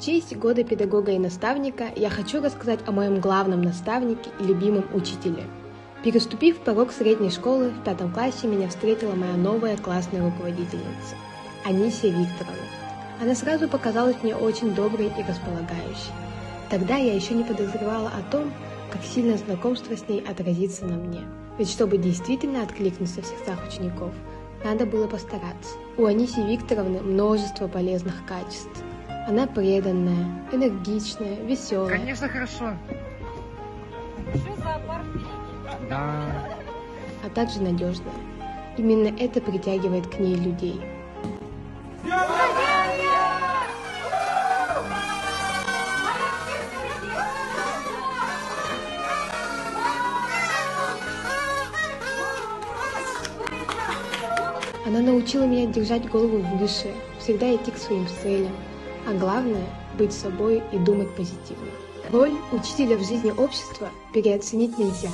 честь года педагога и наставника я хочу рассказать о моем главном наставнике и любимом учителе. Переступив порог средней школы, в 5 классе меня встретила моя новая классная руководительница Анисия Викторовна. Она сразу показалась мне очень доброй и располагающей. Тогда я еще не подозревала о том, как сильно знакомство с ней отразится на мне. Ведь чтобы действительно откликнуться в сердцах учеников, надо было постараться. У Анисии Викторовны множество полезных качеств. Она преданная, энергичная, веселая. Конечно, хорошо. Еще зоопарк впереди. Да. А также надежная. Именно это притягивает к ней людей. Она научила меня держать голову выше, всегда идти к своим целям, а главное – быть собой и думать позитивно. Роль учителя в жизни общества переоценить нельзя.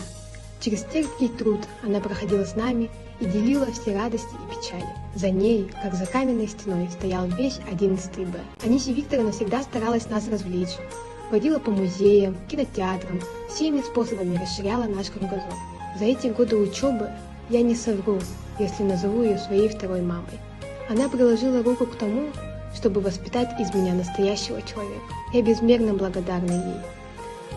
Через терпкий труд она проходила с нами и делила все радости и печали. За ней, как за каменной стеной, стоял весь 11 Б. Анисия Викторовна всегда старалась нас развлечь. Водила по музеям, кинотеатрам, всеми способами расширяла наш кругозор. За эти годы учебы я не совру, если назову ее своей второй мамой. Она приложила руку к тому, чтобы воспитать из меня настоящего человека. Я безмерно благодарна ей.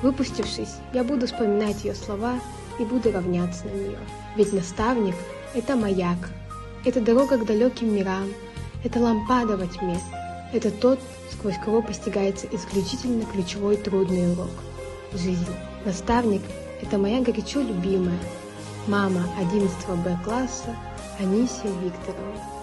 Выпустившись, я буду вспоминать ее слова и буду равняться на нее. Ведь наставник – это маяк, это дорога к далеким мирам, это лампада во тьме, это тот, сквозь кого постигается исключительно ключевой трудный урок – жизнь. Наставник – это моя горячо любимая мама 11 Б класса Анисия Викторовна.